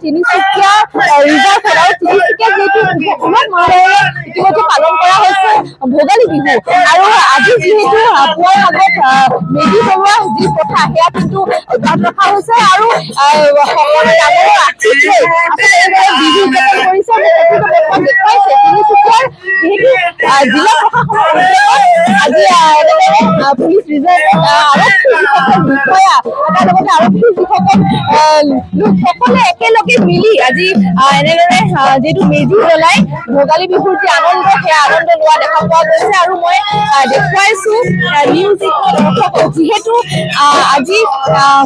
Tinsukia reserve আৰু তিনিচুকীয়া যিহেতু ইতিমধ্যে পালন কৰা হৈছে ভোগালী বিহু আৰু আজি যিহেতু পুৱাৰ আগত মেজি জ্বলোৱা যি প্ৰথা সেয়া কিন্তু অব্যাহত ৰখা হৈছে আৰু সকলো ডাঙৰ আশীষ লৈ বিহু উদযাপন কৰিছে দেখুৱাইছে তিনিচুকীয়াৰ যিহেতু জিলা প্ৰশাসনৰ আজি পুলিচ ৰিজাৰ্ভ আৰক্ষী যিসকল বিষয়া তাৰ লগতে আৰক্ষী যিসকল লোকসকলে একেলগে মিলি আজি এনেদৰে যিহেতু মেজি জ্বলাই ভোগালী বিহুৰ যি আনন্দ সেয়া আনন্দ লোৱা দেখা পোৱা গৈছে আৰু মই দেখুৱাইছো নিউজ দৰ্শকক যিহেতু আজি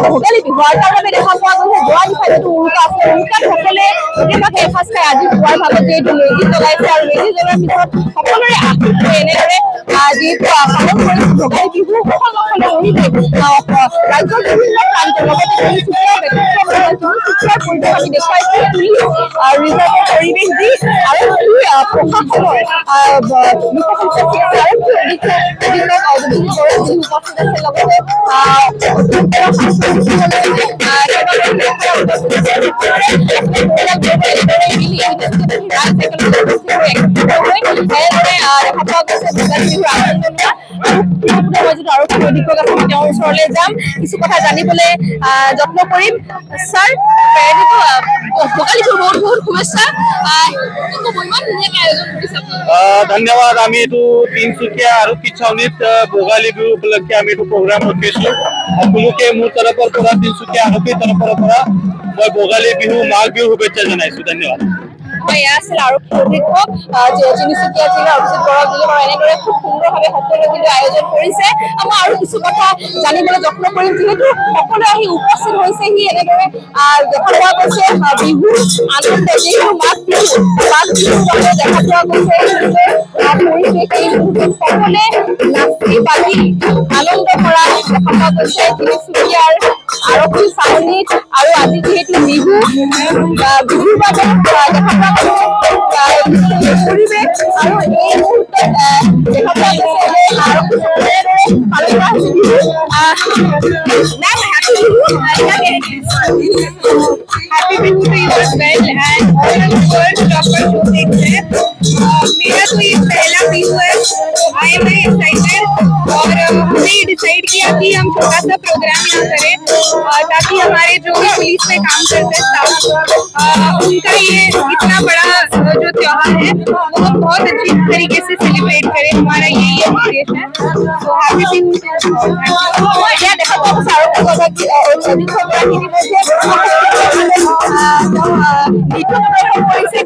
ভোগালী বিহু আৰু তাৰ বাবে দেখা পোৱা গৈছে যোৱা নিশা যিটো উৰুকা আছে উৰুকাত সকলে গোটেইভাগে এসাঁজ খাই আজি পুৱাৰ ভাগত যিহেতু মেজি জ্বলাইছে আৰু মেজি জ্বলোৱাৰ পিছত সকলোৰে আশীষ লৈ এনেদৰে যিহেতু পালন কৰিছে ভোগালী বিহু ৰাজ্যৰ বিভিন্ন প্ৰান্তৰ লগতে তিনিচুকীয়াৰ পৰিৱেশ আমি দেখুৱাইছো পুলিচ ৰিজাৰ্ভৰ পৰিৱেশ যি আৰক্ষী প্ৰশাসনৰ উপস্থিত আছে লগতে তেওঁৰ ওচৰলৈ যাম কিছু কথা জানিবলৈ যত্ন কৰিম ছাৰ ভোগালী বিহুৰ বহুত বহুত শুভেচ্ছা ধন্যবাদ আমি এইটো তিনিচুকীয়া আৰক্ষী ছাউনীত ভোগালী বিহু উপলক্ষে আমি এইটো প্ৰগ্ৰাম ৰখিছো সকলোকে মোৰ তৰফৰ পৰা তিনিচুকীয়া আৰক্ষীৰ তৰফৰ পৰা মই ভোগালী বিহু মাঘ বিহু শুভেচ্ছা জনাইছো ধন্যবাদ এয়া আছিল আৰক্ষী অধীক্ষক তিনিচুকীয়া জিলা অভিজিত বৰা দিলে বাৰু এনেদৰে খুব সুন্দৰভাৱে সকলোৱে কিন্তু আয়োজন কৰিছে মই আৰু কিছু কথা জানিবলৈ যত্ন কৰিম যিহেতু সকলোৱে আহি উপস্থিত হৈছেহি এনেদৰে দেখা পোৱা গৈছে বিহু আনন্দ যিহেতু মাঘ বিহুৰ বাবে দেখা পোৱা গৈছে পৰিৱেশ এই মুহূৰ্তত সকলোৱে নাচি বাগি আনন্দ কৰা দেখা পোৱা গৈছে তিনিচুকীয়াৰ আৰক্ষী ছাউনীত আৰু আজি যিহেতু বিহুৰ বাবে দেখা পোৱা পৰিৱেশ আৰু এই মুহূৰ্তত দেখা পোৱা গৈছে পালন কৰা হৈছে বিহু মেম happy Bihu happy Bihu to you as well and all over world proper show देखते हैं मेरा तो ये पहला बिहू है आई एम वेरी एक्साइटेड और हमने डिसाइड किया कि हम छोटा सा प्रोग्राम यहाँ करें ताकि हमारे जो भी पुलिस में काम करते हैं स्टाफ उनका ये इतना बड़ा जो त्योहार है वो हम बहुत अच्छी तरीके से सेलिब्रेट करें हमारा यही उद्देश्य है तो हैप्पी बिहू या देखा तो सारों को पता कि অধিক সংখ্যক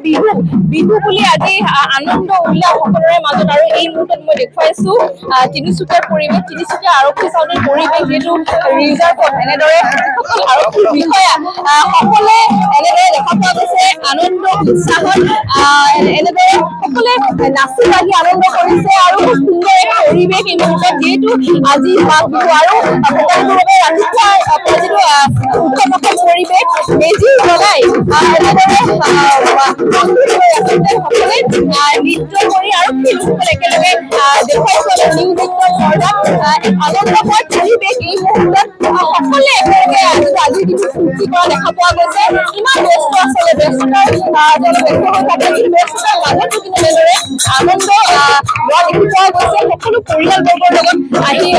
বিহু বিহু বুলি আজি আনন্দ উল্লাস সকলোৰে মাজত আৰু এই মুহূৰ্তত মই দেখুৱাইছো তিনিচুকীয়াৰ পৰিৱেশ তিনিচুকীয়া আৰক্ষী ছাউনীৰ পৰিৱেশ যিহেতু ৰিজাৰ্ভত এনেদৰে আৰক্ষী বিষয়া সকলে এনেদৰে দেখা পোৱা গৈছে আনন্দ উৎসাহত এনেদৰে সকলে নাচি বাগি আনন্দ কৰিছে আৰু খুব সুন্দৰ এক পৰিৱেশ এই মুহূৰ্তত যিহেতু আজি মাঘ বিহু আৰু ভোগালী বিহুৰ বাবে ৰাতিপুৱা যিটো উৎসৱমুখৰ পৰিৱেশ মেজি জ্বলাই এনেদৰে সকলে নৃত্য কৰি আৰু শিল্পীসকলে একেলগে দেখুৱাইছে নিউজ পৰ্দাত এক আনন্দময় পৰিৱেশ এই মুহূৰ্তত সকলে একেলগে আজিৰ দিনটো ফূৰ্তি কৰা দেখা পোৱা গৈছে ইমান ব্যস্ত আচলতে ব্যস্ততাৰ ব্যস্ত হৈ থাকে কিন্তু ব্যস্ততাৰ মাজতো কিন্তু এনেদৰে আনন্দ লোৱা দেখি পোৱা গৈছে সকলো পৰিয়ালবৰ্গৰ লগত আহি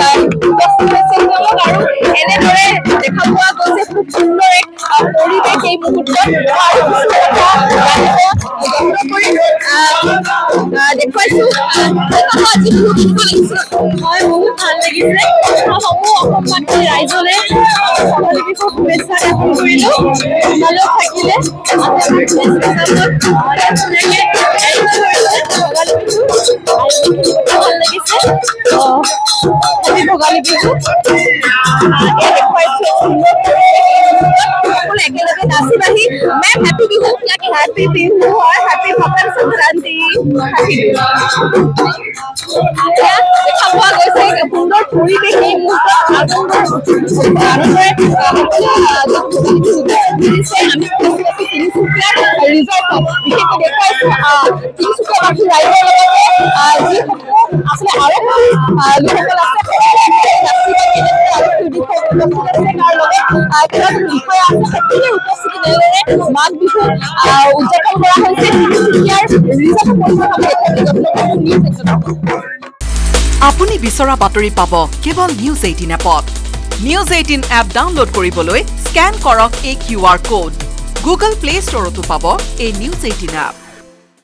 উপস্থিত হৈছে তেওঁলোক আৰু এনেদৰে দেখা পোৱা গৈছে খুব সুন্দৰ এক পৰিৱেশ এই মুহূৰ্তত দেখুৱাইছো আজি বহুত লাগিছে হয় বহুত ভাল লাগিছে সমূহ অসমবাসী ৰাইজলে ভোগালী বিহুৰ শুভেচ্ছা জ্ঞাপন কৰিলো তোমালোক থাকিলে ভাল লাগিছে ভোগালী বিহু দেখুৱাইছো একেলগে নাচি বাঢ়ি ma'am happy Bihu happy Bihu और हैप्पी मकर संक्रांति দেখা পোৱা গৈছে সুন্দৰ পৰিৱেশ এই মুহূৰ্তত আনন্দৰে আমি ৰিজৰ্ট বিশেষকৈ দেখুৱাইছো তিনিচুকীয়াবাসী ৰাইজৰ লগতে যিসকল আচলতে আৰক্ষী লোকসকল আছে বিষয়া আছে সকলোৱে উপস্থিতি নেদৰে মাঘ বিহু উদযাপন কৰা হৈছে তিনিচুকীয়াৰ ৰিজৰ্ট পৰিসৰ। আপুনি বিচৰা বাতৰি পাব কেৱল নিউজ 18 এপত। নিউজ 18 এপ ডাউনলোড কৰিবলৈ স্কেন কৰক এই QR কোড। গুগল প্লে ষ্টৰতো পাব এই নিউজ 18 এপ।